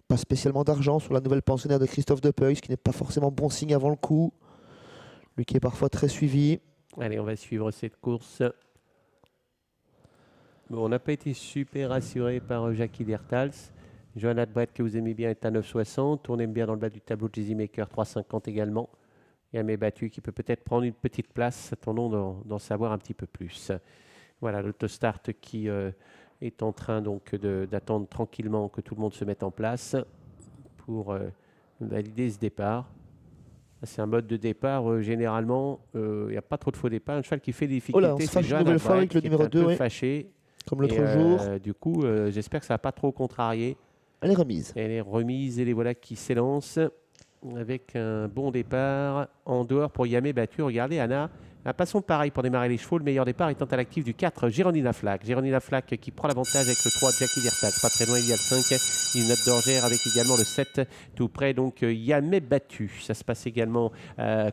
Pas spécialement d'argent sur la nouvelle pensionnaire de Christophe Depuy, ce qui n'est pas forcément bon signe avant le coup. Lui qui est parfois très suivi. Allez, on va suivre cette course. Bon, on n'a pas été super rassuré par Jackie Dertals. Johanna de Brett, que vous aimez bien, est à 9,60. On aime bien dans le bas du tableau Jazzy Maker, 3,50 également. Yamé Battu qui peut peut-être prendre une petite place. Attendons d'en savoir un petit peu plus. Voilà, l'autostart qui est en train donc d'attendre tranquillement que tout le monde se mette en place pour valider ce départ. C'est un mode de départ, généralement, il n'y a pas trop de faux départs. Un cheval qui fait des Oh là, on difficultés, se fâche une nouvelle fois avec le numéro 2, ouais. Fâché. Comme l'autre jour. Du coup, j'espère que ça ne va pas trop contrarier. Elle est remise. Elle est remise et les voilà qui s'élancent avec un bon départ en dehors pour Yamé Battu. Regardez, Anna, passons pareil pour démarrer les chevaux. Le meilleur départ étant à l'actif du 4, Géronina Flack. Géronina Flack qui prend l'avantage avec le 3, Jackie Dertals. Pas très loin, il y a le 5, une note d'Orgère avec également le 7, tout près. Donc Yamé Battu. Ça se passe également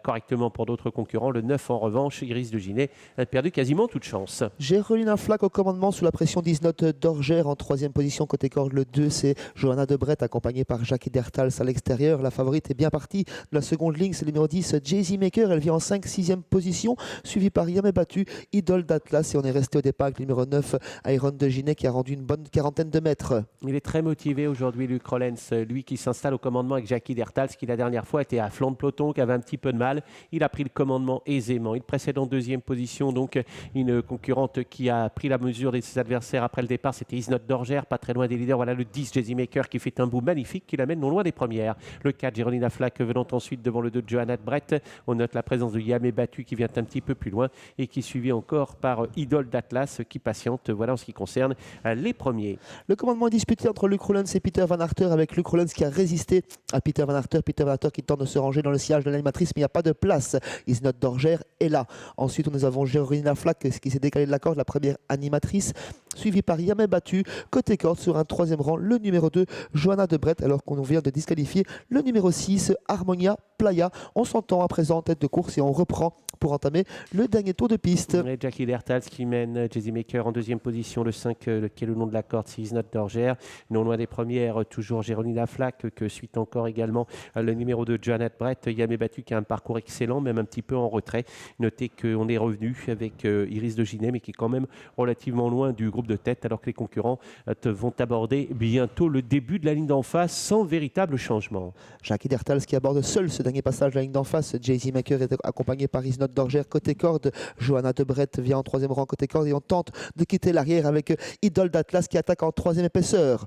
correctement pour d'autres concurrents. Le 9 en revanche, Iris de Ginet a perdu quasiment toute chance. Géronina Flack au commandement sous la pression 10 notes d'Orgère en troisième position côté corde. Le 2, c'est Johanna de Brett accompagnée par Jackie Dertals à l'extérieur. La favorite est bien partie de la seconde ligne. C'est le numéro 10, Jazzy Maker. Elle vient en 5-6e position. Suivi par Yamé Battu, Idole d'Atlas, et on est resté au départ avec le numéro 9, Iron de Ginet, qui a rendu une bonne quarantaine de mètres. Il est très motivé aujourd'hui, Luc Rollens, lui qui s'installe au commandement avec Jackie Dertals, qui la dernière fois était à flanc de peloton, qui avait un petit peu de mal. Il a pris le commandement aisément. Il précède en deuxième position, donc une concurrente qui a pris la mesure de ses adversaires après le départ, c'était Isnot d'Orgère, pas très loin des leaders. Voilà le 10, Jazzy Maker, qui fait un bout magnifique, qui l'amène non loin des premières. Le 4, Géronina Flack venant ensuite devant le 2, Johanna de Brett. On note la présence de Yamé Battu qui vient un petit peu plus loin et qui est suivi encore par Idole d'Atlas qui patiente. Voilà en ce qui concerne les premiers. Le commandement est disputé entre Luc Rollens et Peter Van Harter, avec Luc Rollens qui a résisté à Peter Van Harter. Peter Van Harter qui tente de se ranger dans le sillage de l'animatrice, mais il n'y a pas de place. Isnot d'Orgère est là. Ensuite, nous avons Géronina Flack qui s'est décalé de la corde, la première animatrice, suivi par Yamé Battu. Côté corde, sur un troisième rang, le numéro 2, Johanna de Brett, alors qu'on vient de disqualifier le numéro 6, Harmonia Playa. On s'entend à présent en tête de course et on reprend pour entamer le dernier tour de piste. Et Jackie Dertals qui mène Jazzy Maker en deuxième position, le 5 qui est le nom de la corde, c'est Isnot d'Orgère. Non loin des premières, toujours Géronina Flack que suit encore également le numéro 2, Johanna de Brett. Yamé Battu qui a un parcours excellent, même un petit peu en retrait. Notez qu'on est revenu avec Iris de Ginet, mais qui est quand même relativement loin du groupe de tête, alors que les concurrents vont aborder bientôt le début de la ligne d'en face sans véritable changement. Jackie Dertals qui aborde seul ce dernier passage de la ligne d'en face. Jazzy Maker est accompagné par Isnot d'Orgère côté corde. Johanna de Brett vient en troisième rang côté corde et on tente de quitter l'arrière avec Idole d'Atlas qui attaque en troisième épaisseur.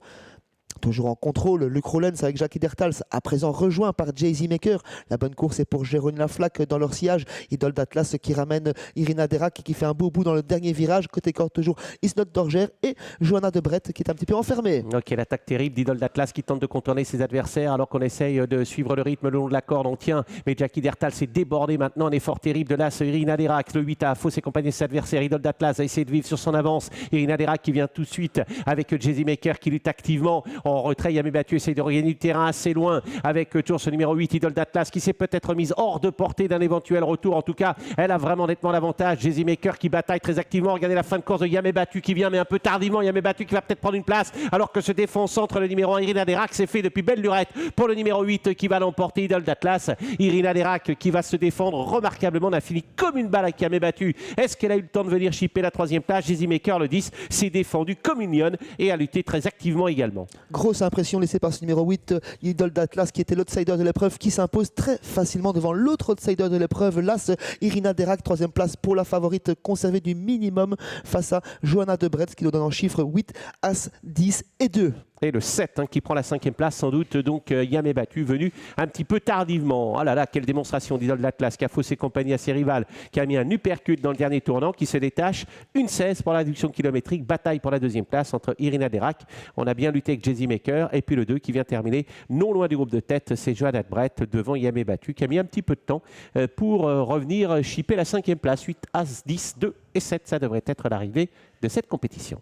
Toujours en contrôle, Luc Rollens avec Jackie Dertals, à présent rejoint par Jazzy Maker. La bonne course est pour Géronina Flack dans leur sillage. Idole d'Atlas qui ramène Irina Derac qui fait un beau bout dans le dernier virage. Côté corde toujours Isnot d'Orgère et Johanna de Brett qui est un petit peu enfermée. Ok, l'attaque terrible d'Idole d'Atlas qui tente de contourner ses adversaires alors qu'on essaye de suivre le rythme le long de la corde. On tient, mais Jackie Dertals s'est débordé maintenant. Un effort terrible de l'as Irina Derac. Le 8 a faussé compagnie de ses adversaires. Idole d'Atlas a essayé de vivre sur son avance. Irina Derac qui vient tout de suite avec Jazzy Maker qui lutte activement en retrait. Yamé Battu essaye de regagner du terrain assez loin avec toujours ce numéro 8, Idole d'Atlas, qui s'est peut-être mise hors de portée d'un éventuel retour. En tout cas, elle a vraiment nettement l'avantage. Jazzy Maker qui bataille très activement. Regardez la fin de course de Yamé Battu qui vient, mais un peu tardivement. Yamé Battu qui va peut-être prendre une place, alors que se défend au centre le numéro 1, Irina Derac. C'est fait depuis belle lurette pour le numéro 8 qui va l'emporter, Idole d'Atlas. Irina Derac qui va se défendre remarquablement. On a fini comme une balle avec Yamé Battu. Est-ce qu'elle a eu le temps de venir chipper la troisième place? Jazzy Maker, le 10, s'est défendu comme une lionne et a lutté très activement également. Grosse impression laissée par ce numéro 8, Idole d'Atlas, qui était l'outsider de l'épreuve, qui s'impose très facilement devant l'autre outsider de l'épreuve, l'As Irina Derac, troisième place pour la favorite conservée du minimum face à Johanna de Brett, qui nous donne en chiffres 8, As, 10 et 2. Et le 7 qui prend la cinquième place, sans doute donc Yamé Battu, venu un petit peu tardivement. Ah là là, quelle démonstration d'Idole d'Atlas qui a faussé compagnie à ses rivales, qui a mis un uppercut dans le dernier tournant, qui se détache. Une 16 pour la réduction kilométrique, bataille pour la deuxième place entre Irina Derac. On a bien lutté avec Jazzy Maker. Et puis le 2 qui vient terminer non loin du groupe de tête, c'est Johanna de Brett devant Yamé Battu, qui a mis un petit peu de temps pour revenir chipper la cinquième place. 8, As, 10, 2 et 7, ça devrait être l'arrivée de cette compétition.